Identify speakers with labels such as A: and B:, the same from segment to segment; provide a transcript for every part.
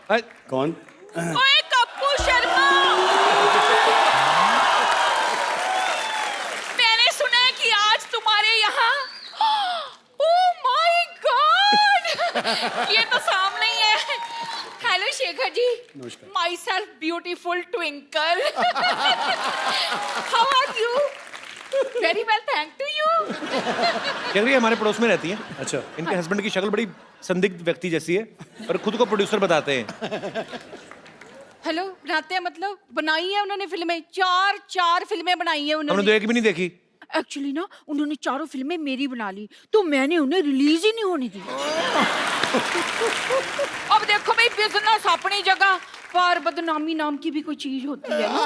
A: कौन?
B: ओए कप्पू शर्मा, मैंने सुना है कि आज तुम्हारे यहाँ ओह माय गॉड ये तो सामने ही है। हेलो शेखर जी,
A: नमस्कार।
B: Myself beautiful Twinkle how are you? Very well thank to you.
C: कह रही है हमारे पड़ोस में रहती हैं।
A: अच्छा।
C: इनके हस्बैंड की शक्ल बड़ी संदिग्ध व्यक्ति जैसी है और खुद को प्रोड्यूसर बताते हैं।
B: हेलो, बनाते हैं मतलब बनाई है उन्होंने फिल्में, चार फिल्में बनाई है
C: हमने
B: उन्होंने।
C: तो एक भी नहीं देखी।
B: एक्चुअली ना उन्होंने चारों फिल्में मेरी बना ली तो मैंने उन्हें रिलीज ही नहीं होने दी। अब देखो भाई, बिजनेस अपनी जगह पर बदनामी नाम की भी कोई चीज होती है ना।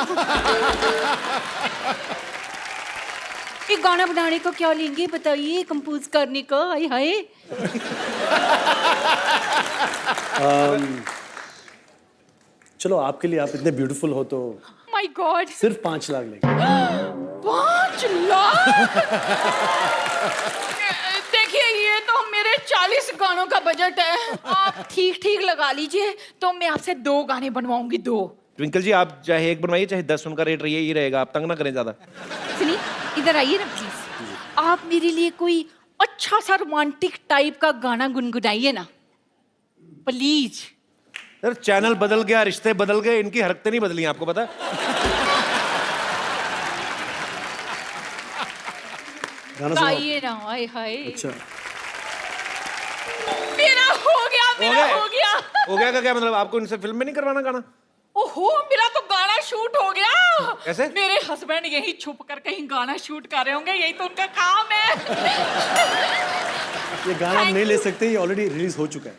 B: ये गाना बनाने का क्या लेंगे बताइए, कंपोज करने का? हाय हाय।
A: चलो आपके लिए, आप इतने ब्यूटीफुल हो तो
B: माय गॉड,
A: सिर्फ 5 लाख लेंगे।
B: 5 लाख? देखिए ये तो मेरे 40 गानों का बजट है, आप ठीक ठीक लगा लीजिए तो मैं आपसे 2 गाने बनवाऊंगी, 2।
C: ट्विंकल जी आप चाहे 1 बनवाइए चाहे 10, उनका रेट ही रहेगा, आप तंग ना करें ज्यादा।
B: सुनिए, इधर आइए ना प्लीज। आप मेरे लिए कोई अच्छा सा रोमांटिक टाइप का गाना गुनगुनाइए ना प्लीज।
C: सर चैनल बदल गया, रिश्ते बदल गए, इनकी हरकतें नहीं बदली, आपको पता है?
A: गाना सुनाओ।
B: गाइए ना। हाय हाय।
A: अच्छा,
B: मेरा हो गया, मेरा हो गया।
C: हो गया का क्या मतलब? आपको इनसे फिल्म में नहीं करवाना गाना?
B: ओहो, मेरा तो गाना शूट हो गया।
C: कैसे?
B: मेरे हस्बैंड यही छुप कर कहीं गाना शूट कर रहे होंगे, यही तो उनका काम है।
A: ये गाना हम नहीं ले सकते, ये ऑलरेडी रिलीज हो चुका है।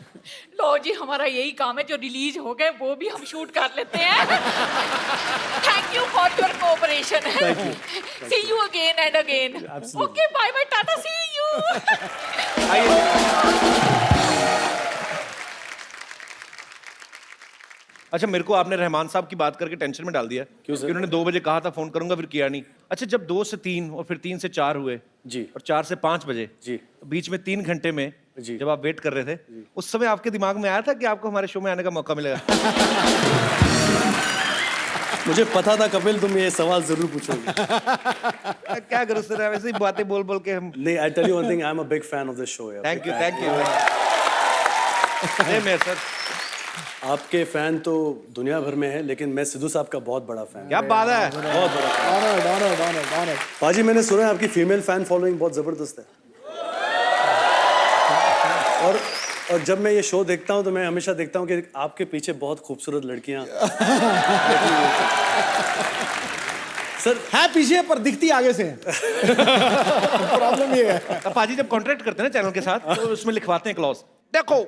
B: लो जी, हमारा यही काम है, जो रिलीज हो गए वो भी हम शूट कर लेते हैं। Thank you for your cooperation.
A: Thank you.
B: See you again and again.
A: Absolutely.
B: Okay, bye bye, tata, see you.
C: आइए। अच्छा, मेरे को आपने रहमान साहब की बात करके टेंशन में डाल दिया।
A: क्यों सर?
C: कि उन्होंने 2 बजे कहा था फोन करूंगा, फिर किया नहीं। अच्छा, जब 2 से 3 और फिर 3 से 4 हुए
A: जी।
C: और 4 से 5 बजे
A: जी।
C: तो बीच में 3 घंटे में
A: जी।
C: जब आप वेट कर रहे थे, उस समय आपके दिमाग में आया था कि आपको हमारे शो में आने का मौका मिलेगा?
A: मुझे पता था कपिल तुम ये सवाल जरूर पूछोगे।
C: क्या करूं सर, वैसे ही बातें बोल बोल के हम।
A: नहीं, I tell you one thing, I am a big fan of this show यार।
C: थैंक यू नहीं मैं सर,
A: आपके फैन तो दुनिया भर में है, लेकिन मैं सिद्धू साहब का बहुत बड़ा फैन।
C: क्या बात है।
A: बहुत बड़ा फैन। पाजी, मैंने सुना है आपकी फीमेल फैन फॉलोइंग बहुत जबरदस्त है। और जब मैं ये शो देखता हूँ तो मैं हमेशा देखता हूँ कि आपके पीछे बहुत खूबसूरत लड़कियां सर
D: है पीछे पर दिखती आगे से। प्रॉब्लम ये है।
C: अब पाजी जब कॉन्ट्रैक्ट करते हैं ना चैनल के साथ, तो उसमें लिखवाते हैं क्लॉज, देखो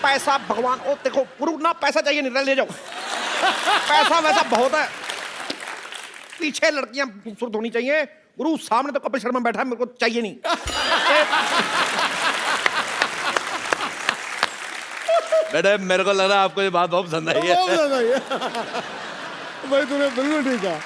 C: पैसा भगवान, ओ देखो गुरु ना पैसा चाहिए, नहीं ले जाओ, पैसा वैसा बहुत है, पीछे लड़कियां खूबसूरत होनी चाहिए, गुरु सामने तो कपिल शर्मा बैठा है, मेरे को चाहिए नहीं। बेटे मेरे को लग रहा है आपको ये बात बहुत पसंद आई है।
D: भाई तूने बिल्कुल ठीक है।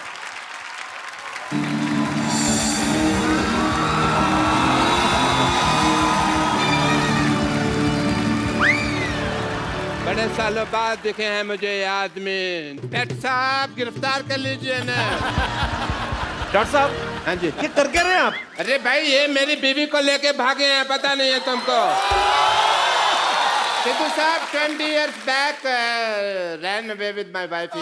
E: बड़े सालों बाद दिखे हैं मुझे ये आदमी। डॉक्टर साहब गिरफ्तार कर लीजिए ना।
C: डॉक्टर साहब,
E: हाँ जी।
C: ये कर क्या रहे हैं आप?
E: अरे भाई ये मेरी बीवी को लेके भागे हैं, पता नहीं है तुमको? सिद्धू साहब 20 years back ran away with my wife.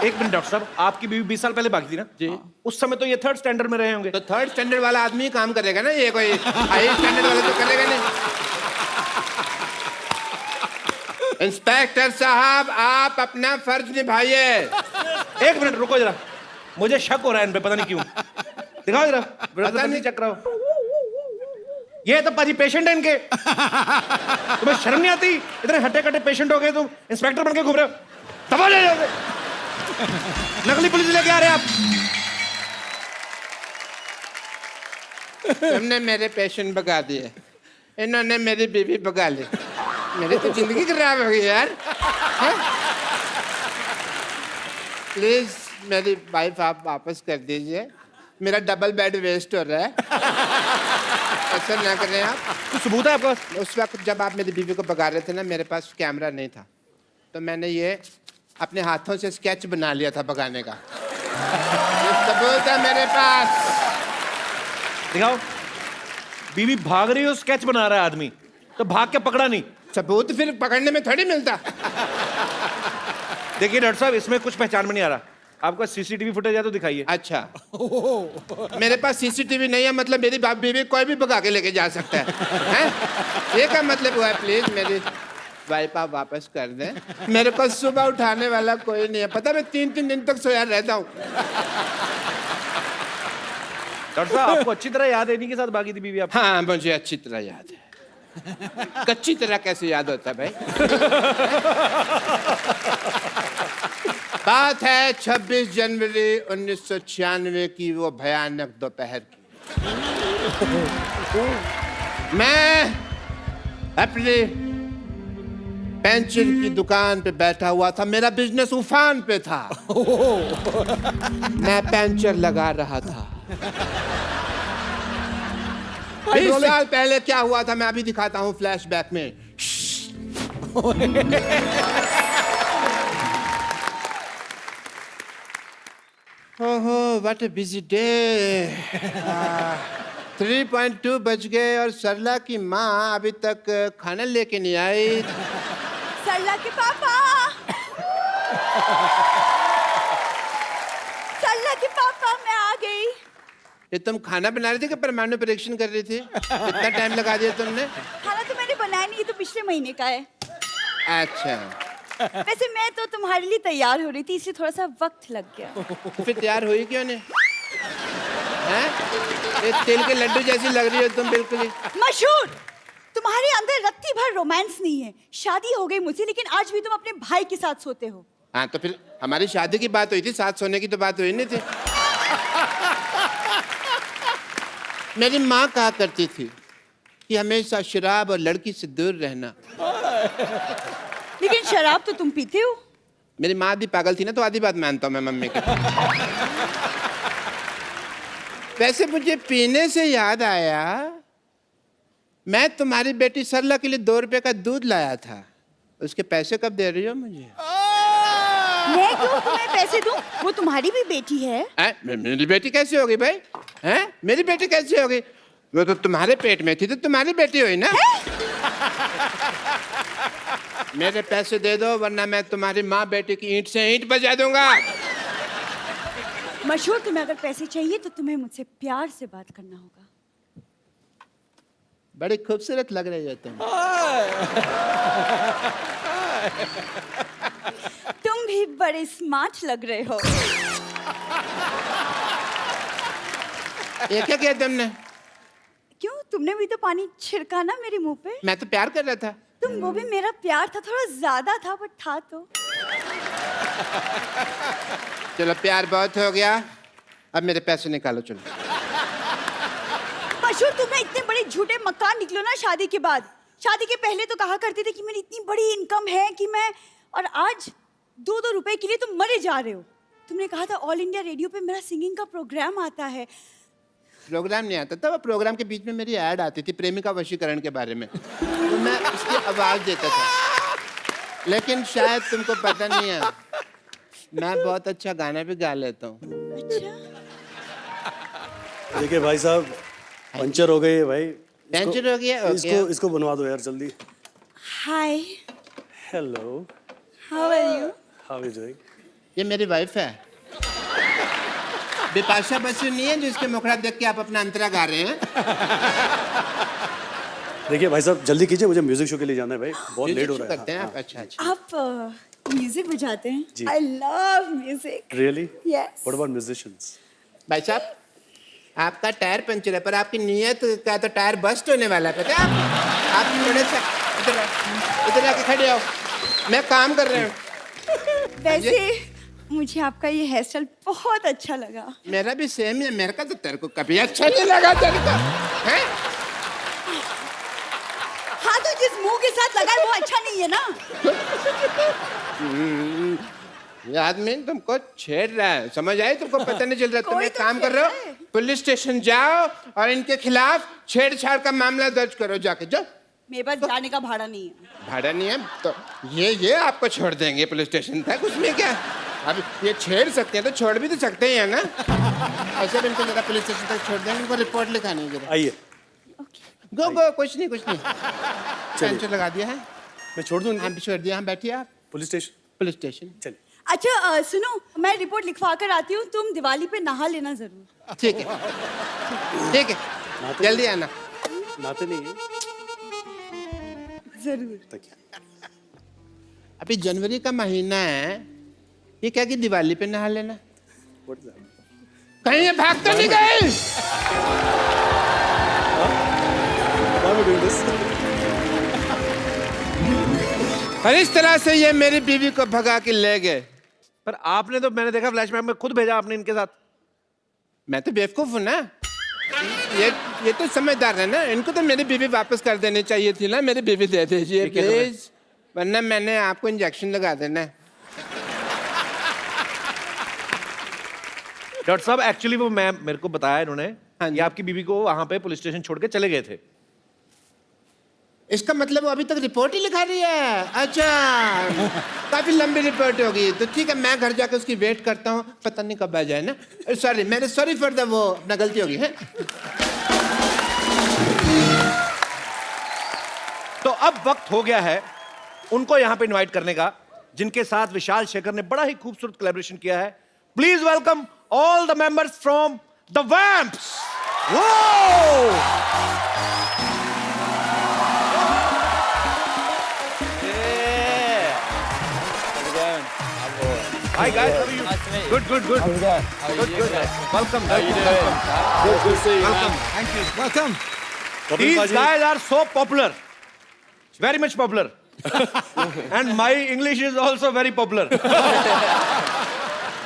C: एक मिनट डॉक्टर साहब, आपकी बीवी 20 साल पहले भागी थी ना
E: जी।
C: उस समय तो ये 3rd स्टैंडर्ड में रहे होंगे।
E: तो 3rd स्टैंडर्ड वाला आदमी काम करेगा ना, ये कोई हाई स्टैंडर्ड वाला तो करेगा नहीं। इंस्पेक्टर साहब आप अपना फर्ज निभाइए।
C: एक मिनट रुको जरा, मुझे शक हो रहा है इन पे, पता नहीं क्यों। दिखाओ जरा,
E: पता नहीं
C: चेक कराओ। ये तो पाजी पेशेंट है इनके। तुम्हें शर्म नहीं आती? इतने हट्टे कट्टे पेशेंट हो गए, तुम इंस्पेक्टर बन के घूम रहे हो। दबा ले जाओगे। नकली पुलिस लेके आ रहे हैं आप।
E: तुमने मेरे पेशेंट भगा दिए, इन्होंने मेरी बीवी भगा ली, मेरी तो जिंदगी खराब हो गई यार। प्लीज मेरी वाइफ आप वापस कर दीजिए, मेरा डबल बेड वेस्ट हो रहा है। असर ना कर रहे हैं आप।
C: कुछ सबूत है आपका?
E: उस वक्त जब आप मेरी बीवी को भगा रहे थे ना, मेरे पास कैमरा नहीं था, तो मैंने ये अपने हाथों से स्केच बना लिया था भगाने का। ये सबूत है मेरे पास।
C: दिखाओ। बीवी भाग रही हो, स्केच बना रहा है आदमी, तो भाग के पकड़ा नहीं।
E: सबूत फिर पकड़ने में थोड़ी मिलता।
C: देखिए डॉक्टर साहब, इसमें कुछ पहचान में नहीं आ रहा। आपका सीसीटीवी फुटेज है तो दिखाइए।
E: अच्छा, मेरे पास सीसीटीवी नहीं है, मतलब मेरी बीवी कोई भी भगा के लेके जा सकता है, हैं? ये क्या मतलब हुआ है? प्लीज मेरी वाइफ आप वापस कर दें। मेरे को सुबह उठाने वाला कोई नहीं है, पता मैं 3-3 दिन तक सोया रहता हूँ।
C: डॉक्टर साहब, आपको अच्छी तरह याद है इन्हीं के साथ भागी थी बीवी आप?
E: हाँ, मुझे अच्छी तरह याद है। कच्ची तरह कैसे याद होता है भाई? बात है 26 जनवरी 1996 की, वो भयानक दोपहर की। मैं अपनी पेंचर की दुकान पे बैठा हुआ था, मेरा बिजनेस उफान पे था। मैं पेंचर लगा रहा था। 20 साल पहले क्या हुआ था मैं अभी दिखाता हूँ फ्लैशबैक में। ओहो, व्हाट अ बिजी डे। 3.2 बज गए और सरला की माँ अभी तक खाना लेके नहीं आई।
F: सरला के पापा, सरला के पापा, मैं आ गई।
E: ये तुम खाना बना रही थी कि परमाणु परीक्षण कर रही थी? इतना टाइम लगा दिया तुमने?
F: खाना तो मैंने बनाया नहीं, ये तो पिछले महीने का है।
E: अच्छा,
F: वैसे मैं तो तुम्हारे लिए तैयार हो रही थी, इसलिए थोड़ा सा वक्त लग गया।
E: तो फिर तैयार हुई क्यों नहीं? हैं? ये तिल के लड्डू जैसी लग रही हो तुम बिल्कुल ही।
F: मशहूर, तुम्हारे अंदर रत्ती भर रोमांस नहीं है। शादी हो गई मुझसे, लेकिन आज भी तुम अपने भाई के साथ सोते हो।
E: हाँ, तो फिर हमारी शादी की बात हुई थी, साथ सोने की तो बात हुई नहीं थी। मेरी माँ कहा करती थी कि हमेशा शराब और लड़की से दूर रहना।
F: लेकिन शराब तो तुम पीते हो।
E: मेरी माँ भी पागल थी ना, तो आधी बात मानता हूँ मैं मम्मी की। वैसे मुझे पीने से याद आया, मैं तुम्हारी बेटी सरला के लिए 2 रुपए का दूध लाया था, उसके पैसे कब दे रही हो मुझे?
F: मैं क्यों तुम्हें पैसे दूं? वो तुम्हारी भी बेटी है।
E: मेरी बेटी कैसे होगी भाई? हैं? मेरी बेटी कैसे होगी? वो तो तुम्हारे पेट में थी, तो तुम्हारी बेटी हुई ना। मेरे पैसे दे दो, वरना मैं तुम्हारी माँ बेटी की ईंट से ईंट बजा दूंगा।
F: मशहूर, तुम्हें अगर पैसे चाहिए तो तुम्हें मुझसे प्यार से बात करना होगा।
E: बड़ी खूबसूरत लग रही हो तुम।
F: तुम भी बड़े स्मार्ट लग रहे हो।
E: ये क्या किया तुमने?
F: क्यों, तुमने भी तो पानी छिड़का ना मेरे मुंह पे।
E: मैं तो प्यार कर रहा था।
F: तुम, वो भी मेरा प्यार था, थोड़ा ज्यादा था, बट था तो।
E: चलो, प्यार बहुत हो गया, अब मेरे पैसे निकालो चलो।
F: मशहूर, तुम्हें इतने बड़े झूठे मक्कार निकलो ना शादी के बाद। शादी के पहले तो कहा करते थे कि मेरी इतनी बड़ी इनकम है कि मैं, और आज 2-2 रुपए के लिए तुम मरे जा रहे हो। तुमने कहा था ऑल इंडिया रेडियो पे मेरा सिंगिंग का प्रोग्राम आता है।
E: प्रोग्राम नहीं आता था, वो प्रोग्राम के बीच में मेरी ऐड आती थी प्रेमिका वशीकरण के बारे में, तो मैं उसकी आवाज देता था। लेकिन शायद तुमको पता नहीं है, मैं बहुत अच्छा गाना भी गा लेता हूँ।
F: अच्छा,
A: देखिए भाई साहब, पंचर हो गई है भाई।
E: पंचर हो गया?
A: इसको बनवा दो यार जल्दी।
F: Hi,
A: hello,
F: how are you?
A: How are you doing?
E: ये मेरी वाइफ है, बिपाशा बसु नहीं है, जिसके मुखड़ा देख के आप अपना अंतरा गा रहे हैं।
A: देखिए भाई साहब, जल्दी कीजिए, मुझे म्यूजिक शो के लिए जाना है भाई, बहुत लेट हो रहा है।
E: करते हैं आप? अच्छा अच्छा।
F: आप म्यूजिक बजाते हैं?
A: जी।
F: I love music.
A: Really?
F: Yes.
A: What about musicians?
E: भाई साहब, आपका टायर पंचर है, पर आपकी नीयत का तो टायर बस्ट होने वाला है, पता है? आप थोड़े से इधर आके खड़े हो, मैं काम कर रहा हूँ।
F: वैसे मुझे आपका ये हेयर स्टाइल बहुत अच्छा लगा।
E: मेरा भी सेम है, मेरे का तो तेरे को कभी अच्छा नहीं लगा तेरे को, हैं?
F: हाँ, तो जिस मुंह के साथ लगा है वो अच्छा नहीं है ना।
E: ये आदमी तुमको छेड़ रहा है, समझ आई? तुमको पता नहीं चल रहा, तुम
F: कोई
E: एक
F: तो
E: काम कर रहे
F: छेड़
E: हो,
F: है।
E: पुलिस स्टेशन जाओ और इनके खिलाफ छेड़छाड़ का मामला दर्ज करो जाके जाओ।
F: मेरे पास जाने का भाड़ा नहीं है।
E: भाड़ा नहीं है तो ये आपको छोड़ देंगे पुलिस स्टेशन तक, उसमें क्या। अब ये छेड़ सकते हैं तो छोड़ भी तो सकते हैं ना। ऐसे भी इनको जरा पुलिस स्टेशन तक छोड़ देंगे, इनको रिपोर्ट लिखानी है जरा।
A: आइए,
E: गो कुछ नहीं टेंशन लगा दिया है।
A: मैं छोड़ दूं इनको?
E: हम भी छोड़ दिया, हम बैठिए आप
A: पुलिस स्टेशन
E: पुलिस स्टेशन।
A: चलिए।
F: अच्छा सुनो, मैं रिपोर्ट लिखवा कर आती हूँ, तुम दिवाली पे नहा लेना जरूर।
E: ठीक है जल्दी आना।
A: नहाते नहीं है
F: जरूर।
A: तकिया।
E: अभी जनवरी का महीना है, ये क्या कि दिवाली पे नहा लेना।
A: What is that?
E: कहीं ये भाग तो नहीं गए?
A: Why am I doing this?
E: और इस तरह से ये मेरी बीवी को भगा के ले गए।
C: पर आपने तो, मैंने देखा फ्लैशबैक में, खुद भेजा आपने इनके साथ।
E: मैं तो बेवकूफ हूँ ना। ये तो समझदार है ना, इनको तो मेरी बीवी वापस कर देनी चाहिए थी ना। मेरी बीवी दे दीजिए प्लीज, वरना मैंने आपको इंजेक्शन लगा देना है।
C: डॉक्टर साहब एक्चुअली वो मेरे को बताया इन्होंने,
E: हाँ जी।
C: ये आपकी बीवी को वहां पे पुलिस स्टेशन छोड़ के चले गए थे।
E: इसका मतलब वो अभी तक रिपोर्ट ही लिखा रही है? अच्छा, काफी लंबी रिपोर्ट होगी। तो ठीक है, मैं घर जाकर उसकी वेट करता हूँ, पता नहीं कब आ जाए ना। सॉरी, मेरे सॉरी फॉर द वो अपना गलती होगी है।
C: तो अब वक्त हो गया है उनको यहाँ पे इनवाइट करने का, जिनके साथ विशाल शेखर ने बड़ा ही खूबसूरत कोलैबोरेशन किया है। Please welcome all the members from the Vamps. Hi guys, how are you?
G: Nice to meet you.
C: Good.
G: How's it going? How are you?
C: Good. Welcome.
G: How are you doing?
D: Good to see you.
C: Welcome.
D: Thank you. Welcome.
A: Kapil
C: These
A: Paji,
C: guys are so popular, very much popular, and my English is also very popular.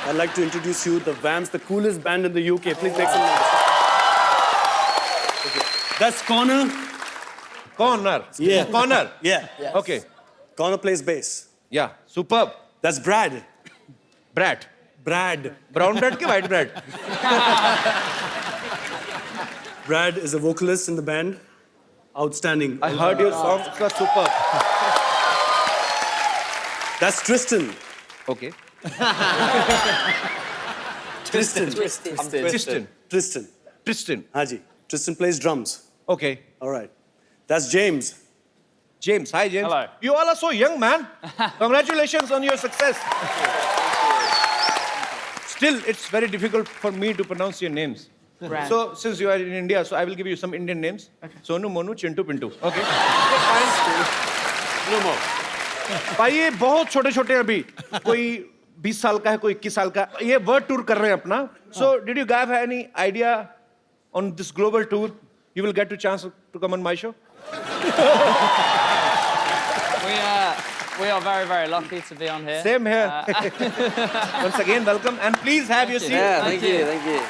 A: I'd like to introduce you the Vamps, the coolest band in the UK. Please make some noise. Okay. That's Connor.
C: Corner.
A: Yeah.
C: Corner.
A: Yeah.
C: Okay.
A: Connor plays bass.
C: Yeah. Superb.
A: That's Brad.
C: Brad.
A: Brad.
C: Brown bread ke white bread?
A: Brad is a vocalist in the band. Outstanding.
C: I heard your song. It was superb.
A: That's Tristan.
C: Okay.
A: Tristan.
C: Tristan.
A: Tristan. Haji. Tristan plays drums.
C: Okay.
A: All right. That's James.
C: James. Hi, James.
G: Hello.
C: You all are so young, man. Congratulations on your success. Still, it's very difficult for me to pronounce your names.
G: Brand.
C: So, since you are in India, so I will give you some Indian names. Sonu, Monu, Chintu, Pintu. Okay.
A: No more.
C: भाई ये बहुत छोटे छोटे अभी, कोई 20 साल का है, कोई 21 साल का, ये वर्ल्ड टूर कर रहे हैं अपना. So, did you guys have any idea on this global tour? You will get a chance to come on my show.
G: We are very, very lucky to be on here.
C: Same here. Once again, welcome and please have your seat.
G: Yeah, thank you.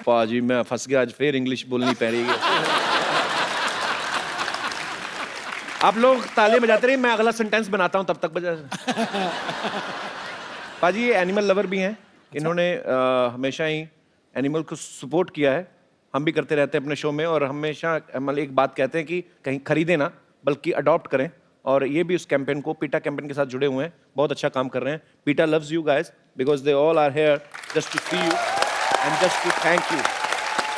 C: पाजी मैं फंस गया, आज फिर English बोलनी पड़ रही है. आप लोग तालियां बजाते रहिए, मैं अगला सेंटेंस बनाता हूं, तब तक बजा. पाजी ये एनिमल लवर भी हैं, इन्होंने हमेशा ही एनिमल को सपोर्ट किया है. हम भी करते रहते हैं अपने शो में, और हमेशा मतलब एक बात कहते हैं कि कहीं खरीदें ना, बल्कि अडॉप्ट करें. और ये भी उस कैंपेन को, पीटा कैंपेन के साथ जुड़े हुए हैं, बहुत अच्छा काम कर रहे हैं. Peeta loves you guys because they all are here just to see you and just to thank you.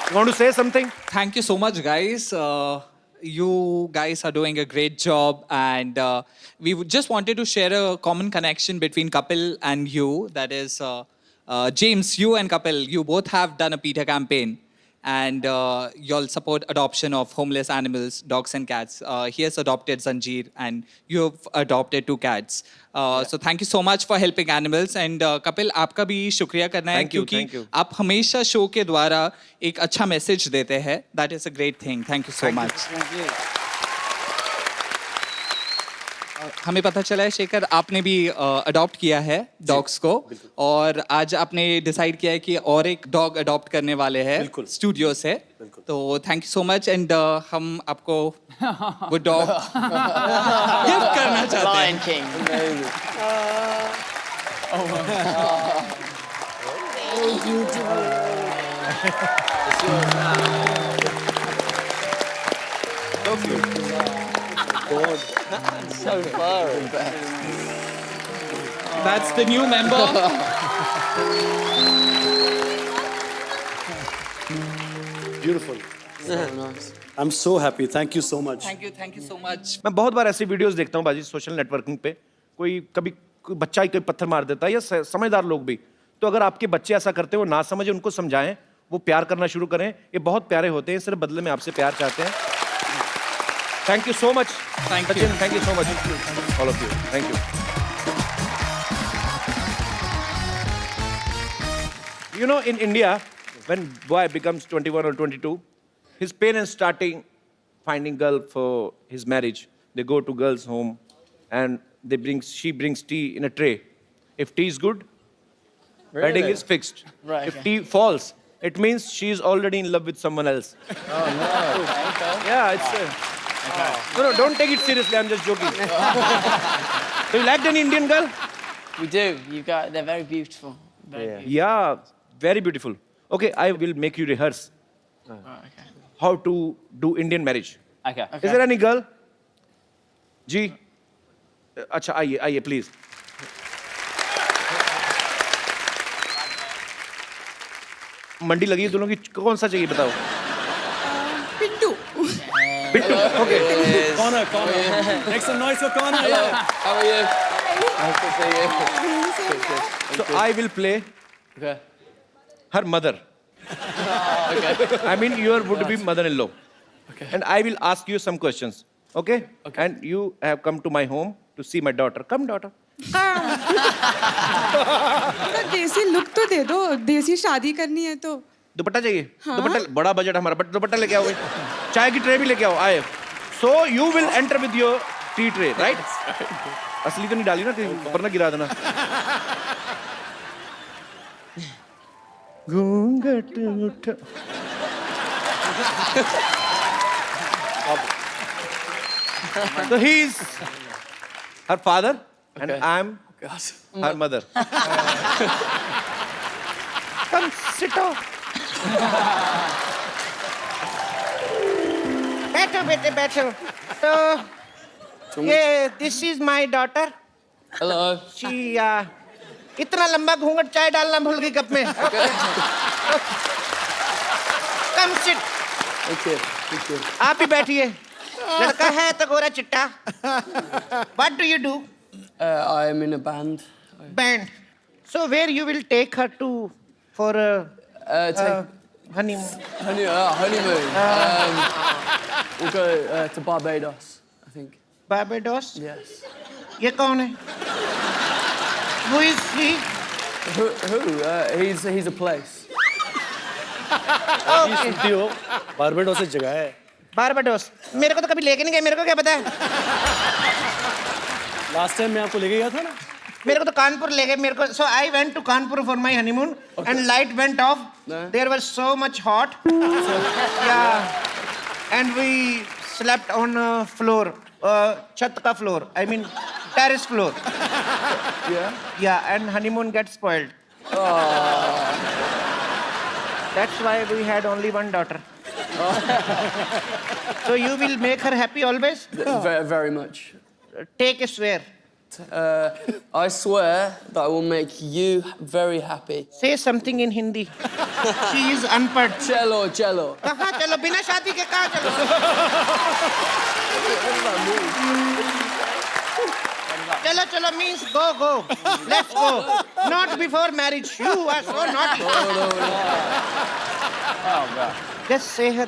C: You want to say something?
H: Thank you so much, guys. You guys are doing a great job, and just wanted to share a common connection between Kapil and you. That is, James, you and Kapil, you both have done a PETA campaign, and you'll support adoption of homeless animals, dogs and cats. He has adopted Zanjeer, and you have adopted 2 cats. So thank you so much for helping animals. And Kapil, आपका भी शुक्रिया करना है,
C: Thank you,
H: क्योंकि
C: thank you.
H: आप हमेशा show के द्वारा एक अच्छा मैसेज देते हैं. That is a great thing. Thank you so much. हमें पता चला है शेखर, आपने भी अडॉप्ट किया है डॉग्स को, और आज आपने डिसाइड किया है कि और एक डॉग अडॉप्ट करने वाले हैं
A: बिल्कुल.
H: स्टूडियो से. तो thank you so much, and हम आपको वो डॉग गिफ्ट करना चाहते हैं.
G: Lion King. So far.
H: That's the new member.
A: Beautiful.
G: So nice.
A: I'm so happy. Thank you so much.
H: Thank you so much.
C: मैं बहुत बार ऐसी वीडियोस देखता हूँ बाजी सोशल नेटवर्किंग पे कोई कभी कोई बच्चा ही कोई पत्थर मार देता है या समझदार लोग भी तो अगर आपके बच्चे ऐसा करते हो ना समझे उनको समझाएं वो प्यार करना शुरू करें ये बहुत प्यारे होते हैं सिर्फ बदले में आपसे प्यार चाहते हैं thank you so much
H: Thank you.
C: Thank you so much all of you thank you You know, in India, when boy becomes 21 or 22, his parents starting finding girl for his marriage. They go to girl's home, and she brings tea in a tray. If tea is good, wedding is fixed.
G: Right,
C: If
G: okay.
C: tea falls, it means she is already in love with someone else.
G: Oh no. Okay.
C: Yeah, it's. No, don't take it seriously. I'm just joking. Do you like an Indian girl?
G: We do. They're very beautiful. Very beautiful.
C: Yeah, very beautiful. Okay, I will make you rehearse
G: Right, okay.
C: how to do Indian marriage.
G: Okay.
C: Is there any girl? जी अच्छा आइए आइए please मंडी लगी है दोनों की कौन सा चाहिए बताओ
F: Pintu
C: Bittu okay
A: Connor. Make some noise for Connor. Yeah.
G: How are you? Nice to see you.
C: so I will play
G: Okay.
C: her mother
G: Okay.
C: I mean your would be mother-in-law
G: Okay.
C: and I will ask you some questions okay and you have come to my home to see my daughter come daughter
I: तो देसी look तो दे दो देसी शादी करनी है तो
C: दुपट्टा चाहिए दुपट्टा बड़ा बजट हमारा बट दुपट्टा लेके आओ भाई चाय की ट्रे भी लेके आओ आए so you will enter with your T tray right असली तो नहीं डाली ना ऊपर ना गिरा देना घूंघट उठ so he is her father and
G: Okay.
C: I am her mother come sit down बैठो बेटे बैठो तो ये this is my daughter
G: Hello.
C: She इतना लंबा घूंघट चाय डालना भूल गई कप में come sit
G: Thank you. Thank you.
C: आप ही बैठिए लड़का है तो गोरा चिट्टा what do you do
G: I am in a band.
C: Band so where you will take her to for honeymoon
G: Honeymoon. We'll go to Barbados, I think.
C: Barbados
G: Yes.
C: ये कौन है Who is he?
G: Who? He's a place.
A: ये सुनती हो Barbados एक जगह है
C: Barbados मेरे को तो कभी लेके नहीं गए मेरे को क्या पता है
A: लास्ट टाइम मैं आपको लेके गया था ना
C: मेरे को तो कानपुर ले गए मेरे को so I went to Kanpur for my honeymoon and light went off there was so much hot yeah and we slept on floor छत का floor I mean terrace floor yeah and honeymoon get spoiled that's why we had only one daughter so you will make her happy always
G: Very, very much.
C: take a swear
G: I swear that I will make you very happy.
C: say something in hindi she is unpad
G: Cello, cello.
C: कहाँ चलो बिना शादी के कहाँ चलो चलो चलो means go let's go not before marriage you are so naughty just say her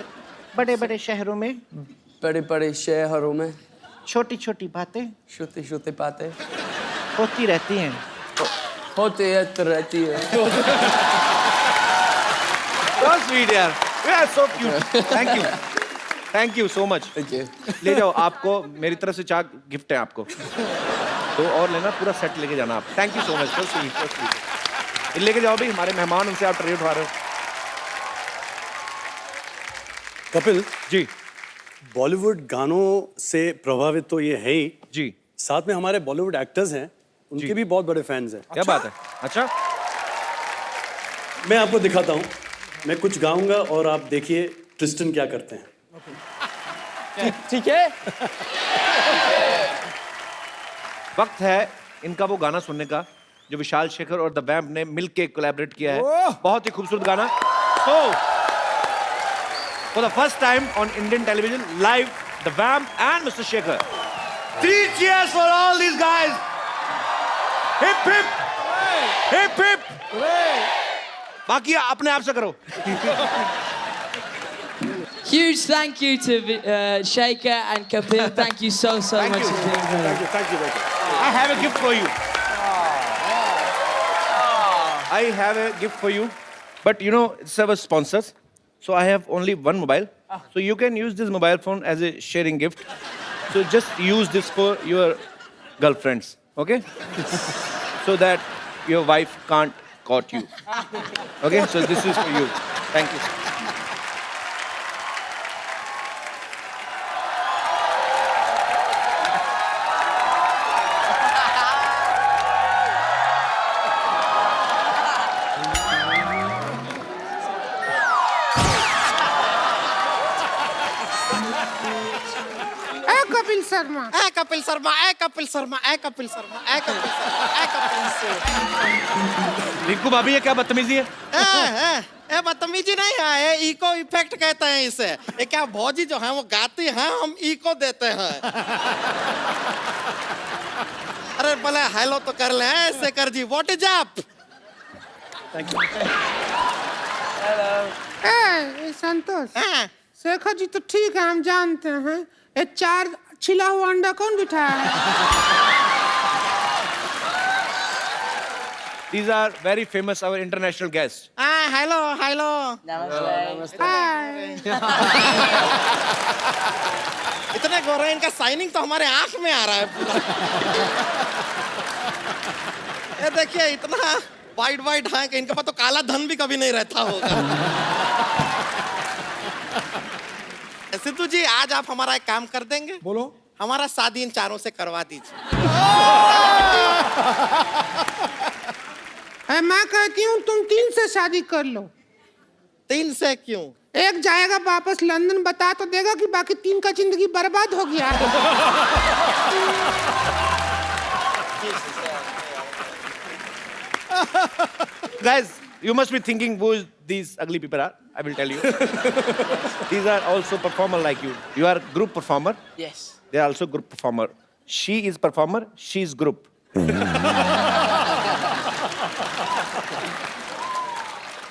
C: बड़े बड़े शहरों में
G: बड़े बड़े शहरों में
C: छोटी छोटी बातें
G: छोटी छोटी बातें
C: होती रहती हैं
G: होती रहती है.
C: so sweet यार you are so cute thank you so much
G: Thank you.
C: ले जाओ आपको मेरी तरफ से चाक गिफ्ट है आपको तो और लेना पूरा सेट लेके जाना आप thank you so much so sweet लेके जाओ भाई हमारे मेहमान उनसे आप ट्रे उठा रहे हो
A: कपिल
C: जी
A: बॉलीवुड गानों से प्रभावित तो ये है ही
C: जी
A: साथ में हमारे बॉलीवुड एक्टर्स हैं उनके भी बहुत बड़े फैंस हैं
C: क्या बात है अच्छा
A: मैं आपको दिखाता हूँ, मैं कुछ गाऊंगा और आप देखिए ट्रिस्टन क्या करते हैं।
G: ठीक है?
C: वक्त है इनका वो गाना सुनने का जो विशाल शेखर और द वैम्प ने मिलके कोलैबोरेट किया है। बहुत ही खूबसूरत गाना। So, for the first time on Indian television, live, the Vamp and Mr. Shekhar. 3 cheers for all these guys. Hip hip, hip hip. बाकी अपने आप से करो।
G: Huge thank you to Shaker and Kapil. Thank you so much for being here.
A: Thank you.
C: I have a gift for you. I have a gift for you. But you know, it's our sponsors. So I have only one mobile. So you can use this mobile phone as a sharing gift. So just use this for your girlfriends. Okay? So that your wife can't caught you. Okay? So this is for you. Thank you.
I: Kapil Sharma
D: Kapil Sharma Kapil Sharma Kapil Sharma Kapil
C: Rinku भाभी ये क्या बदतमीजी है?
D: ए बदतमीजी नहीं है, ये eco effect कहते हैं इसे। ये क्या भौजी जो है वो गाती हैं, हम इको देते हैं। अरे भले हेलो तो कर ले Shekhar ji, what is up?
I: संतोष शेखर जी तो ठीक है, हम जानते हैं। ये 4 छिला हुआ अंडा कौन बिठाया है?
C: These are very famous, our international guests.
D: Hello hello इतने गोरे, इनका साइनिंग तो हमारे आंख में आ रहा है पूरा। ये देखिए इतना वाइट वाइट है कि इनके पास तो काला धन भी कभी नहीं रहता होगा। सिद्धू जी, आज आप हमारा एक काम कर देंगे? बोलो। हमारा शादी इन चारों से करवा दीजिए।
I: मैं कहती हूँ तुम 3 से शादी कर लो।
D: 3 से क्यों?
I: एक जाएगा वापस लंदन, बता तो देगा कि बाकी 3 का जिंदगी बर्बाद हो गया है।
C: Guys, you must be thinking who these ugly people are. I will tell you. These are also performer like you. You are group performer.
G: Yes.
C: They are also group performer. She is performer. She is group.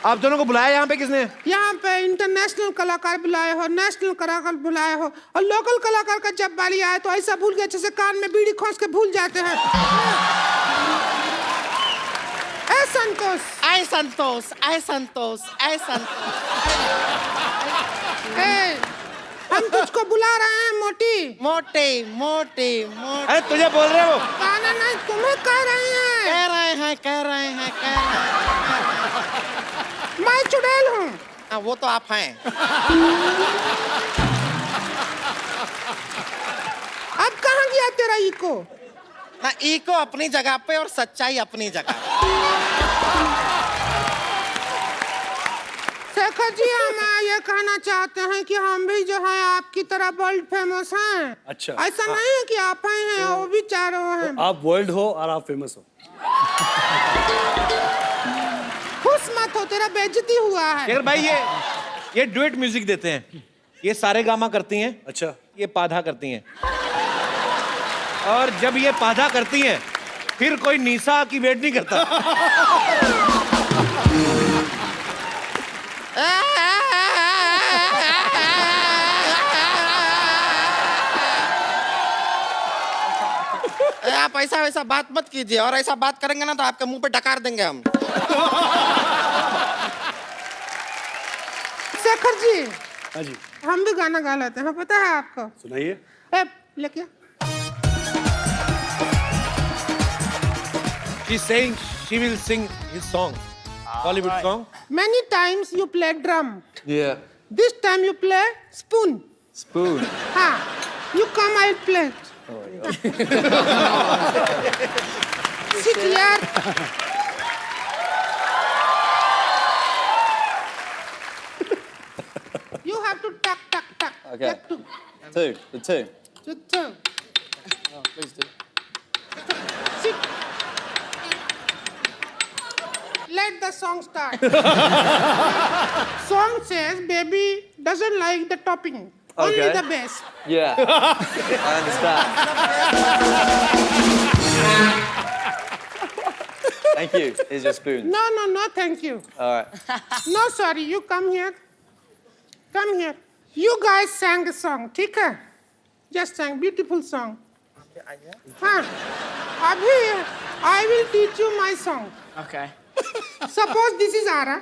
C: आप दोनों को बुलाया यहाँ पे किसने?
I: यहाँ पे international कलाकार बुलाए हो, नेशनल कलाकार बुलाए हो, और लोकल कलाकार का जब बारी आए तो ऐसा भूल गए जैसे कान में बीड़ी खोस के भूल जाते हैं। ऐ संतोष,
D: ऐ संतोष, ऐ संतोष, ऐ संतोष।
I: हम तुझको बुला रहे हैं मोटी।
D: मोटे मोटे मोटे।
C: अरे तुझे बोल रहे हो?
I: गाना नहीं, तुम्हें कह रहे हैं।
D: कह रहे हैं, कह रहे हैं, कह रहे हैं।
I: मैं चुड़ैल हूँ।
D: वो तो आप हैं।
I: अब कहाँ गया तेरा इको?
D: ना, इको अपनी जगह पे और सच्चाई अपनी जगह।
I: शेखर जी, हम ये कहना चाहते हैं कि हम भी जो है आपकी तरह वर्ल्ड फेमस हैं।
A: अच्छा।
I: ऐसा नहीं है कि आप ही हैं, वो भी चारों हैं।
A: तो आप वर्ल्ड हो और आप फेमस हो।
I: खुश मत हो, तेरा बेइज्जती हुआ है।
C: यार भाई ये डुएट म्यूजिक देते हैं। ये सारे गामा करती हैं।
A: अच्छा।
C: ये पाधा करती हैं। और जब ये पाधा करती हैं, फिर कोई निशा की वेट नहीं करता।
D: आप ऐसा वैसा बात मत कीजिए, और ऐसा बात करेंगे ना तो आपके मुंह पे डकार देंगे हम।
I: शेखर जी,
A: हाँ जी,
I: हम भी गाना गा लेते हैं, पता है आपको?
A: सुनाइए।
I: लेके
C: She's saying she will sing his song, Bollywood song.
I: Many times you play drum.
G: Yeah.
I: This time you play spoon.
G: Spoon.
I: हाँ, you come, I'll play. Sit here.
J: Okay.
I: Take 2.
J: 2. The 2.
I: Just 2.
J: Oh, please do.
I: Sit. Let the song start. Song says baby doesn't like the topping. Only
J: Okay.
I: the base.
J: Yeah. I understand. Thank you. Here's your spoon.
I: No, thank you.
J: All right.
I: No, sorry, you come here. Come here. You guys sang a song, ठीक है? Just sang beautiful song. हाँ, अभी I will teach you my song.
G: Okay.
I: Suppose this is Ara.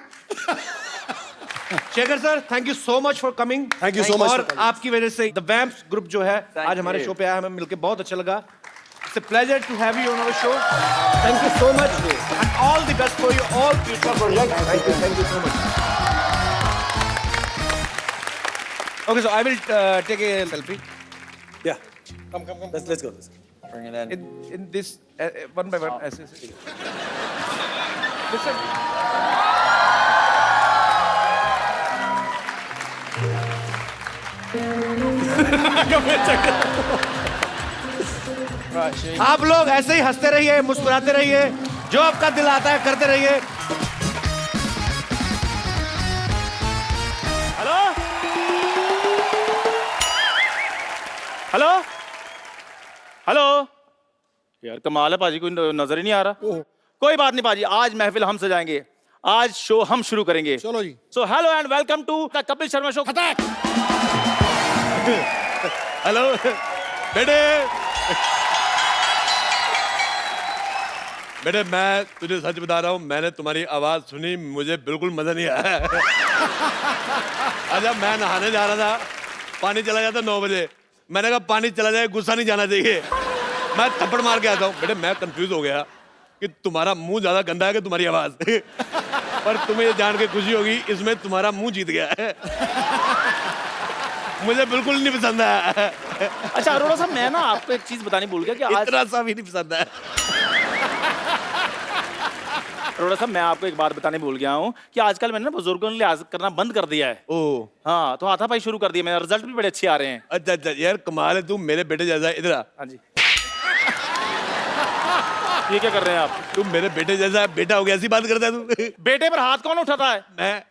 C: Shekhar sir, thank you so much for coming.
A: Thank you so much
C: और
A: for coming.
C: आपकी वजह से the vamps group जो है आज हमारे
J: you.
C: शो पे आया, हमें मिलके बहुत अच्छा लगा। It's a pleasure to have you on our show. Thank you so much and all the best for you all future projects. Thank you so much. Okay, so I will take a selfie
A: Yeah. Come. Let's go.
J: Bring it in.
C: in this one by one. ऐसे ऐसे। Listen.
J: Right, she.
C: आप लोग ऐसे ही हंसते रहिए, मुस्कुराते रहिए, जो आपका दिल आता है करते रहिए।
K: हेलो हेलो हेलो यार कमाल है पाजी, कोई नजर ही नहीं आ रहा। कोई बात नहीं पाजी, आज महफिल हम सजाएंगे, आज शो हम शुरू करेंगे।
C: चलो जी।
K: So hello and welcome to the Kapil Sharma show.
C: Hello बेटे, बेटे मैं तुझे सच बता रहा हूँ, मैंने तुम्हारी आवाज सुनी, मुझे बिल्कुल मजा नहीं आया। अच्छा, मैं नहाने जा रहा था, पानी चला जाता 9 बजे, मैंने कहा पानी चला जाए, गुस्सा नहीं जाना चाहिए, मैं थप्पड़ मार के आता हूँ। बेटे मैं कंफ्यूज हो गया कि तुम्हारा मुंह ज्यादा गंदा है कि तुम्हारी आवाज। पर तुम्हें ये जान के खुशी होगी, इसमें तुम्हारा मुंह जीत गया है। मुझे बिल्कुल नहीं पसंद है।
K: अच्छा अरोड़ा साहब, मैं ना आपको एक चीज बतानी भूल गया कि आज
C: इतना सा भी नहीं पसंद है।
K: अरोड़ा साहब, मैं आपको एक बात बताने भूल गया हूँ कि आजकल मैंने ना बुजुर्गों ने लिहाज करना बंद कर दिया है।
C: ओह
K: हाँ, तो हाथापाई शुरू कर दिया, मेरे रिजल्ट भी बड़े अच्छे आ रहे हैं।
C: अच्छा अच्छा यार, कमाल है, तू मेरे बेटे जैसा है। इधर आ।
K: हाँ जी। ये क्या कर रहे हैं आप?
C: तू मेरे बेटे जैसा है, बेटा हो गया, ऐसी बात करता है तू।
K: बेटे पर हाथ कौन उठाता है?
C: मैं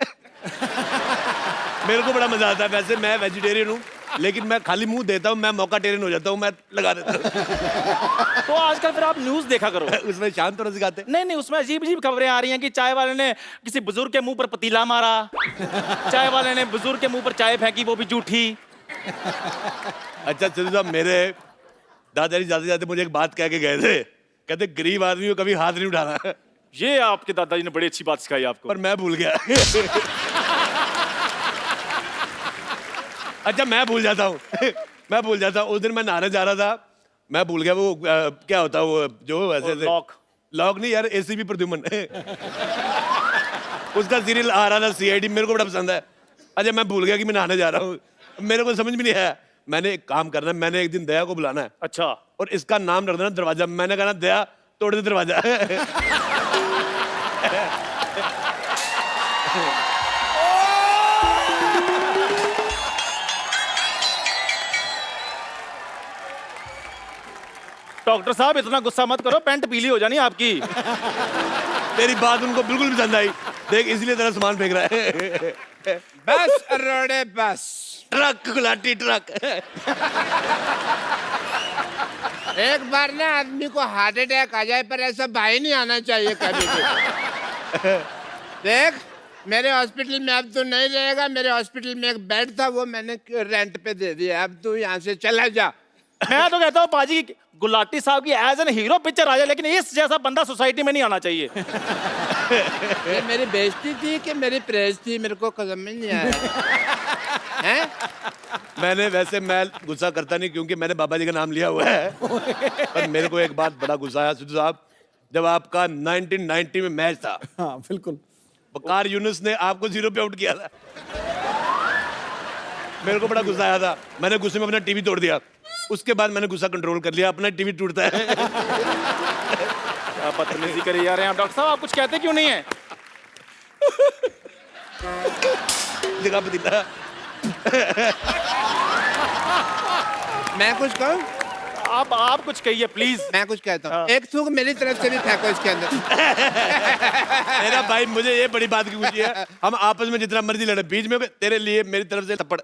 C: मेरे को बड़ा मजा आता है। वैसे मैं वेजिटेरियन हूँ, लेकिन मैं खाली मुंह देता हूँ, मैं मौका टेरियन हो जाता हूँ, मैं लगा देता हूँ।
K: तो आजकल फिर आप न्यूज देखा करो।
C: उसमें शांत तरह सिखाते।
K: नहीं, उसमें अजीब अजीब खबरें आ रही हैं कि चाय वाले ने किसी बुजुर्ग के मुंह पर पतीला मारा, चाय वाले ने बुजुर्ग के मुंह पर चाय फेंकी, वो भी जूठी।
C: अच्छा सिद्धू साहब, मेरे दादाजी जाते जाते मुझे एक बात कह के गए थे, कहते गरीब आदमी को कभी हाथ नहीं उठाना।
K: ये आपके दादाजी ने बड़ी अच्छी बात सिखाई आपको।
C: पर मैं भूल गया। अच्छा मैं भूल जाता हूँ। मैं भूल जाता हूँ। उस दिन मैं नहाने जा रहा था, मैं भूल गया वो क्या होता है वो जो ऐसे लॉक नहीं यार, एसीपी प्रद्युमन। उसका सीरियल आ रहा था सीआईडी, मेरे को बड़ा पसंद है। अच्छा मैं भूल गया कि मैं नहाने जा रहा हूँ, मेरे को समझ में नहीं आया। मैंने एक काम करना है, मैंने एक दिन दया को बुलाना है।
K: अच्छा।
C: और इसका नाम रख देना दरवाजा। मैंने कहा ना दया तोड़ दे दरवाजा।
K: डॉक्टर साहब इतना गुस्सा मत करो, पैंट पीली हो जानी आपकी।
C: तेरी बात उनको बिल्कुल पसंद आई, देख इसलिए तेरा सामान फेंक रहा है।
E: बस अरोड़े बस।
C: Truck Gulati truck.
E: एक बार ना आदमी को हार्ट अटैक आ जाए, पर ऐसा भाई नहीं आना चाहिए कभी भी। देख मेरे हॉस्पिटल में अब तू नहीं रहेगा, मेरे हॉस्पिटल में एक बेड था, वो मैंने रेंट पे दे दिया, अब तू यहाँ से चला जा।
K: मैं तो कहता हूँ पाजी गुलाटी साहब की एज एन हीरो पिक्चर आ जाए, लेकिन इस जैसा बंदा सोसाइटी में नहीं आना चाहिए।
E: ये मेरी बेइज्जती थी कि मेरी प्रेज थी, मेरे को कसम में नहीं आया। हैं?
C: मैंने वैसे मैं गुस्सा करता नहीं क्योंकि मैंने बाबा जी का नाम लिया हुआ है। पर मेरे को एक बात बड़ा गुस्सा आया सिद्धू साहब, जब आपका 1990 में मैच था।
A: हाँ बिल्कुल।
C: वकार यूनुस ने आपको 0 पे आउट किया था। मेरे को बड़ा गुस्सा आया था, मैंने गुस्से में अपना टीवी तोड़ दिया। उसके बाद मैंने गुस्सा कंट्रोल कर लिया, अपना टीवी टूटता है।
K: क्या बदतमीजी करी जा रहे हैं आप डॉक्टर साहब, आप कुछ कहते क्यों नहीं है?
C: दिखा पतीला।
E: मैं कुछ कहूँ?
K: आप कुछ कहिए प्लीज।
E: मैं कुछ कहता हूँ। एक थूक मेरी तरफ से भी फेंको इसके अंदर।
C: मेरा भाई मुझे ये बड़ी बात की खुशी है, हम आपस में जितना मर्जी लड़े, बीच में तेरे लिए मेरी तरफ से थप्पड़।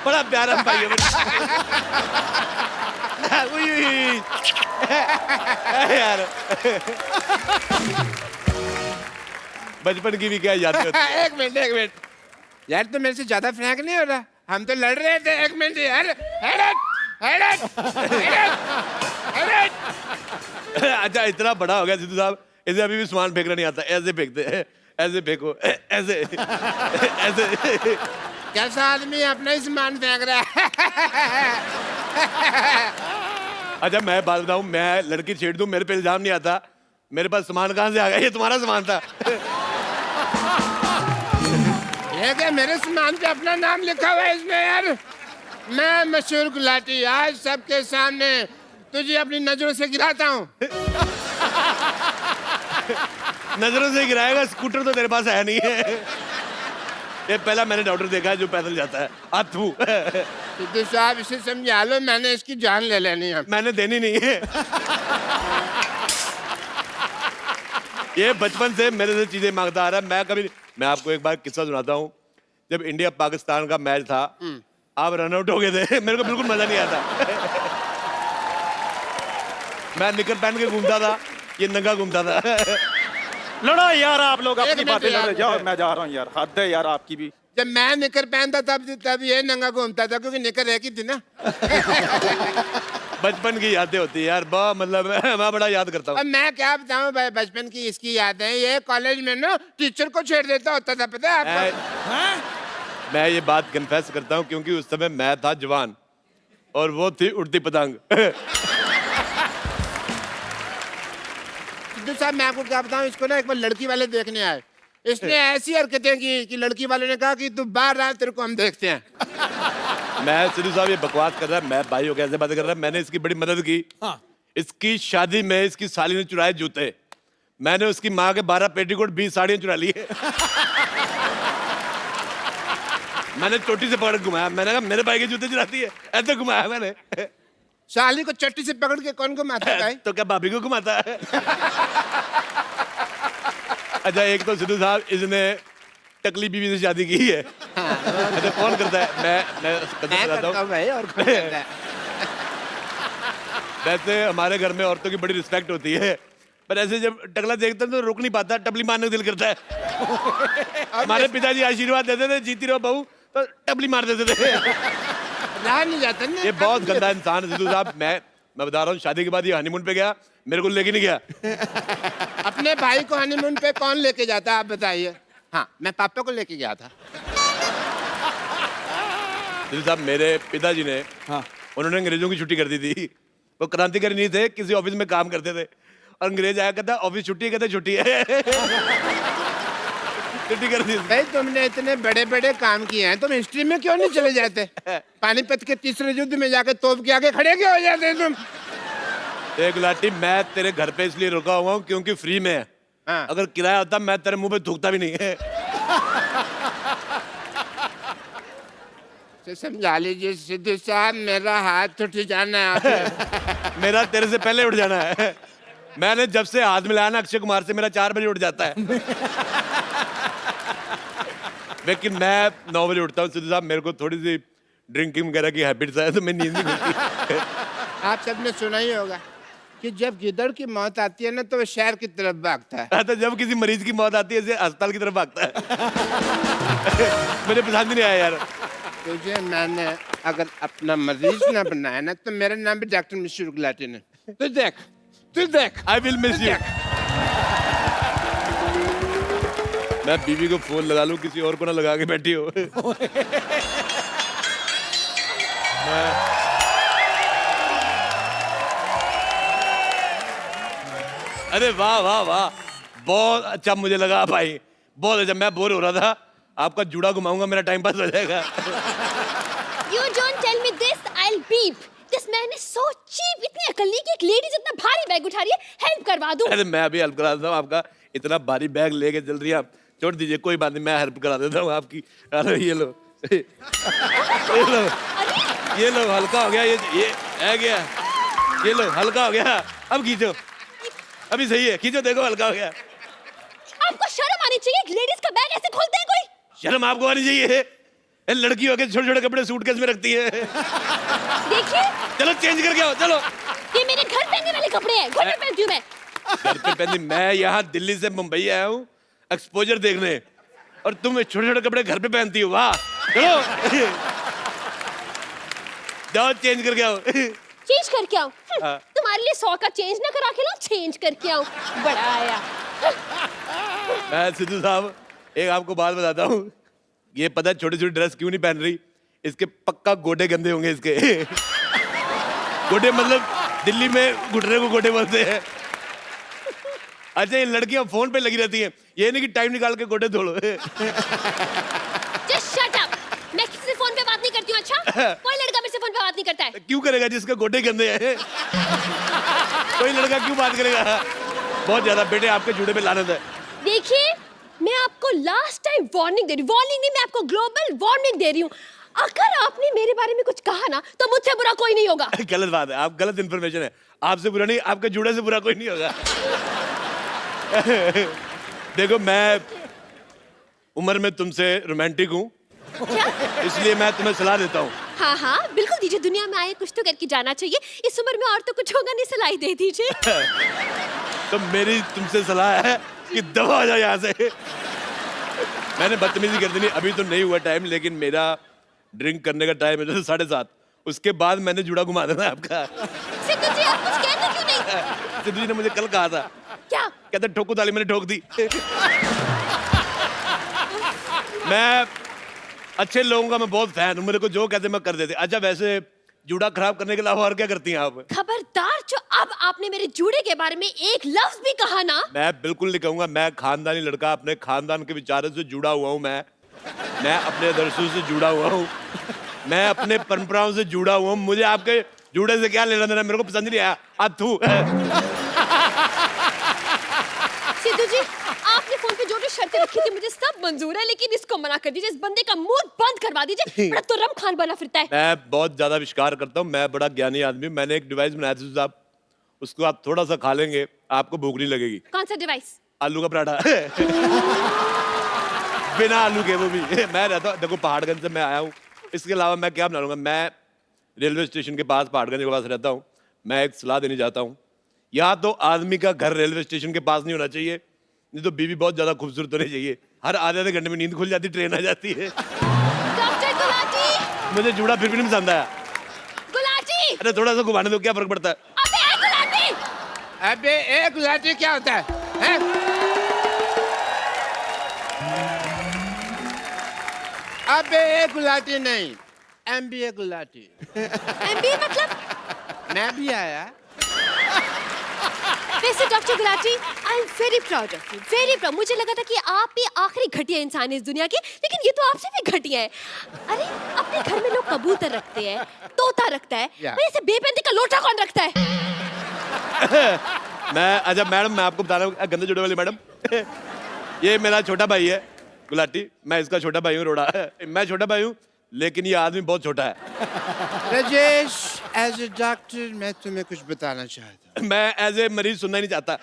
C: बड़ा प्यारा भाई है यार। बचपन की भी क्या यादें होती हैं।
E: एक मिनट यार, तो मेरे से ज्यादा फ्रैंक नहीं हो रहा, हम तो लड़ रहे थे। एक मिनट यार।
C: अच्छा इतना बड़ा हो गया सिद्धू साहब, इसे अभी भी सामान फेंकना नहीं आता, ऐसे फेंकते हैं, ऐसे फेंको, ऐसे ऐसे।
E: कैसा आदमी अपना ही सामान फेंक रहा है।
C: अच्छा मैं बात बताऊं, मैं लड़की छेड़ दूं, मेरे पे इल्जाम नहीं आता, मेरे पास सामान कहाँ से आ गया, ये तुम्हारा सामान था।
E: ये क्या मेरे सामान पे अपना नाम लिखा हुआ है इसमें यार। मैं मशहूर गुलाटी आज सबके सामने तुझे अपनी नजरों से गिराता हूँ।
C: नजरों से गिराएगा, स्कूटर तो तेरे पास है नहीं है। ये पहला मैंने डॉक्टर देखा है जो पैदल जाता है। अथू
E: सिद्धू साहब इसे समझा लो, मैंने इसकी जान ले लेनी है।
C: मैंने देनी नहीं है। ये बचपन से मेरे से चीजें मांगता आ रहा है, मैं कभी। मैं आपको एक बार किस्सा सुनाता हूँ। जब इंडिया पाकिस्तान का मैच था, आप रन आउट हो गए थे, मेरे को बिल्कुल मजा नहीं आता। मैं निकर पहन के घूमता था, ये नंगा घूमता था।
K: लड़ो यार आप लोग अपनी
E: मिनट
K: बातें
E: यार।
K: लड़ो, जाओ मैं जा रहा हूँ यार, हद है यार आपकी भी।
E: जब मैं निकर पहनता तब ये नंगा घूमता था, क्योंकि निकर एक ही थी ना।
C: बचपन की यादें होती है यार, मतलब मैं बड़ा याद करता हूँ।
E: अब मैं क्या बताऊं भाई, बचपन की इसकी यादें। ये कॉलेज में ना टीचर को छेड़ देता होता था, पता है आपको?
C: मैं ये बात कन्फेस करता हूँ क्योंकि उस समय मैं था जवान और वो थी उड़ती पतंग।
E: सिद्धू साहब मैं आपको क्या बताऊं, इसको ना एक बार लड़की वाले देखने आए, इसने ऐसी हरकतें की कि लड़की वाले ने कहा कि तू बाहर आ, तेरे को हम देखते हैं।
C: मैं सिद्धू साहब ये बकवास कर रहा है, मैं भाई हो कैसे बात कर रहा है। मैंने इसकी बड़ी मदद की। इसकी शादी में इसकी साली ने चुराए जूते, मैंने उसकी माँ के 12 पेटीकोट 20 साड़ियाँ चुरा ली है। मैंने चोटी से पकड़ घुमाया, मैंने कहा मेरे भाई के जूते चुराती है, ऐसे घुमाया मैंने।
E: साली को चट्टी से पकड़ के कौन घुमाता है?
C: तो क्या भाभी को घुमाता है? अच्छा एक तो सिद्धू साहब इसने टकली बीवी से शादी की है। अच्छा कौन करता है? मैं
E: करता हूँ भाई, और कौन करता है?
C: वैसे हमारे घर में औरतों की बड़ी रिस्पेक्ट होती है, पर ऐसे जब टकला देखते हैं तो रुक नहीं पाता, टपली मारने को दिल करता है। हमारे पिताजी आशीर्वाद देते थे, जीती रहो बहू, तो टपली मार देते थे।
E: रहा नहीं जाता ना।
C: ये बहुत गंदा इंसान है सिद्धू साहब। मैं बता रहा हूँ, शादी के बाद ये हनीमून पे गया, मेरे को लेके नहीं गया।
E: अपने भाई को हनीमून पे कौन लेके जाता है आप बताइए? हाँ मैं पापा को लेके गया था।
C: सिद्धू साहब मेरे पिताजी ने, उन्होंने अंग्रेजों की छुट्टी कर दी थी। वो क्रांतिकारी नहीं थे, किसी ऑफिस में काम करते थे, और अंग्रेज आया कहता ऑफिस छुट्टी, कहता छुट्टी है। छुट्टी कर दी।
E: भाई तुमने इतने बड़े बड़े काम किए हैं, तुम हिस्ट्री में क्यों नहीं चले जाते? पानीपत के तीसरे युद्ध में जाके तोप के आगे खड़े क्यों हो जाते तुम?
C: एक लाठी, मैं तेरे घर पे इसलिए रुका हुआ हूँ क्योंकि फ्री में है। अगर किराया होता मैं तेरे मुंह पे थूकता भी नहीं है।
E: समझा लीजिए सिद्धू साहब, मेरा हाथ उठ जाना है।
C: मेरा तेरे से पहले उठ जाना है। मैंने जब से हाथ मिलाया ना अक्षय कुमार से, मेरा 4 बजे उठ जाता है। लेकिन मैं 9 बजे उठता हूँ सिद्धू साहब, मेरे को थोड़ी सी ड्रिंकिंग वगैरह की हैबिट्स है, तो मैं नींद नहीं मिलती।
E: आप सबने सुना ही होगा कि जब गिदड़ की मौत आती है ना तो वो शहर की तरफ भागता है।
C: तो जब किसी मरीज की मौत आती है इसे अस्पताल की तरफ भागता है। मुझे पसंद नहीं आया यार।
E: तुझे मैंने अगर अपना मरीज ना बनाया ना तो मेरा नाम भी डॉक्टर मिश्र गुलाटी ने। तू देख।
C: I will miss you. मैं बीवी को फोन लगा लूं, किसी और को ना लगा के बैठी हो। अरे वाह वाह वाह, बहुत अच्छा मुझे लगा भाई, बहुत अच्छा। मैं बोर हो रहा था, आपका जुड़ा घुमाऊंगा, मेरा टाइम पास हो जाएगा।
L: You don't tell me this, I'll beep. This man is so cheap. इतनी अकल नहीं कि एक लेडीज इतना भारी बैग उठा रही है, हेल्प करवा दूं।
C: अरे मैं अभी हेल्प करा देता हूँ आपका। इतना भारी बैग लेके चल रही है, छोड़ दीजिए, कोई बात नहीं, मैं हेल्प करा देता हूँ आपकी। अरे ये लो ये लो हल्का हो गया, ये है गया, ये लो हल्का हो गया। अब खींचो, अभी सही है, खींचो, देखो हल्का हो गया।
L: आपको शर्म आनी चाहिए, लेडीज का बैग ऐसे खोलते हैं कोई?
C: शर्म आपको आनी चाहिए, लड़की होके छोटे छोटे कपड़े सूटकेस में रखती है।
L: देखिए,
C: चलो चेंज करके आओ, चलो।
L: ये मेरे घर पहनने वाले कपड़े हैं, घर पे पहनती हूँ मैं।
C: घर पे पहनती? मैं यहाँ दिल्ली से मुंबई आया हूँ एक्सपोजर देखने, और तुम छोटे छोटे कपड़े घर पे पहनती हो, वाह। चलो जाओ चेंज करके आओ।
L: चेंज करके आओ? तुम्हारे लिए 100 का चेंज ना करा के लो, चेंज करके आओ। बड़ा आया।
C: मैं सिद्धू साहब एक आपको बात बताता हूँ, ये पता है छोटी छोटी ड्रेस क्यों नहीं पहन रही? इसके पक्का गोडे गंदे होंगे इसके। गोडे मतलब दिल्ली में घुटने को गोडे बोलते हैं। अच्छा, ये लड़कियां फोन पे लगी रहती हैं, ये नहीं कि टाइम निकाल के गोडे धो लो।
L: Just shut up! मैं किसी से फोन पे बात नहीं करती हूँ, अच्छा? कोई लड़का मेरे से फोन पे बात नहीं करता है।
C: क्यों करेगा जिसके गोडे गंदे हैं? कोई लड़का क्यों बात करेगा? बहुत ज्यादा बेटे आपके जूड़े पे लानत है।
L: देखिए, मैं आपको लास्ट टाइम वार्निंग दे रही हूँ, वार्निंग नहीं, मैं आपको ग्लोबल वार्निंग दे रही हूँ। अगर आपने मेरे बारे में कुछ कहा ना, तो मुझसे बुरा कोई नहीं होगा।
C: गलत बात है, आप गलत इन्फॉर्मेशन है। आपसे बुरा नहीं, आपके जूड़े से बुरा कोई नहीं होगा। देखो, मैं उम्र में तुमसे रोमांटिक हूँ, इसलिए मैं तुम्हें सलाह देता हूँ।
L: हाँ हाँ, बिल्कुल दीजिए, दुनिया में आए कुछ तो करके जाना चाहिए। इस उम्र में और तो कुछ होगा नहीं, सलाह दे दीजिए।
C: तो मेरी तुमसे सलाह है कि दबा जाओ यहाँ से। मैंने बदतमीजी कर दी नहीं, अभी तो नहीं हुआ टाइम, लेकिन मेरा ड्रिंक करने का टाइम है 7:30, उसके बाद मैंने जुड़ा घुमा देना है आपका।
L: सिद्धू जी, आप कुछ कहते क्यों नहीं?
C: सिद्धू जी ने मुझे कल कहा था,
L: क्या?
C: कहते ठोको ताली, मैंने ठोक दी। मैं अच्छे लोगों का मैं बहुत फैन हूँ, मेरे को जो कहते मैं कर देते। अच्छा, वैसे जूड़ा खराब करने के अलावा और क्या करती हैं आप?
L: खबरदार, जो अब आपने मेरे जूड़े के बारे में एक लफ्ज भी कहा ना।
C: मैं बिल्कुल नहीं कहूंगा, मैं खानदानी लड़का, अपने खानदान के विचारों से जुड़ा हुआ हूँ। मैं अपने आदर्शों से जुड़ा हुआ हूँ, मैं अपने परंपराओं से जुड़ा हुआ हूँ। मुझे आपके जूड़े से क्या लेना देना, मेरे को पसंद नहीं आया। आथू।
L: सिद्धू जी, आपने फोन पे जो भी शर्तें रखी थी मुझे सब मंजूर है, लेकिन इसको मना कर दीजिए, इस बंदे का मुंह बंद करवा दीजिए। बड़ा तुर्रम खान बना फिरता है।
C: मैं बहुत ज्यादा विश्वास करता हूँ, मैं बड़ा ज्ञानी आदमी। मैंने एक डिवाइस बनाया था साहब, उसको आप थोड़ा सा खा लेंगे, आपको भूख नहीं लगेगी।
L: कौन सा डिवाइस?
C: आलू का पराठा। बिना आलू के, वो भी। मैं रहता हूँ, देखो पहाड़गंज से मैं आया हूँ, इसके अलावा मैं क्या बना लूंगा? मैं रेलवे स्टेशन के पास, पहाड़गंज के पास रहता हूँ। मैं एक सलाह देनी चाहता हूँ, या तो आदमी का घर रेलवे स्टेशन के पास नहीं होना चाहिए, नहीं तो बीवी बहुत ज्यादा खूबसूरत होनी चाहिए। हर आधे घंटे में नींद खुल जाती, ट्रेन आ जाती है।
L: डॉक्टर गुलाटी!
C: मुझे जूड़ा फिर भी नहीं पसंद आया।
L: गुलाटी!
C: अरे थोड़ा सा घुमाने दो, क्या फर्क पड़ता है?
L: अबे गुलाटी!
E: अबे एक गुलाटी क्या होता है? हैं? अबे एक गुलाटी नहीं, MBA गुलाटी।
L: MBA मतलब?
E: मैं भी आया।
L: वैसे doctor Gulati, I am very proud of you, very proud. मुझे लगा था कि आप ही आखिरी घटिया इंसान है इस दुनिया के, लेकिन ये तो आपसे भी घटिया है। अरे, अपने घर में लोग कबूतर रखते हैं, तोता रखता है, वैसे बेपैंती का लोटा कौन रखता है?
C: अच्छा मैडम, मैं आपको बता रहा हूँ, गंदे जुड़े वाली मैडम, ये मेरा छोटा भाई है गुलाटी, मैं इसका छोटा भाई हूँ रोड़ा। मैं छोटा भाई हूँ, लेकिन ये आदमी बहुत छोटा है।
E: राजेश, एज ए डॉक्टर मैं तुम्हें कुछ बताना चाहता हूँ।
C: मैं एज ए मरीज सुनना ही नहीं चाहता।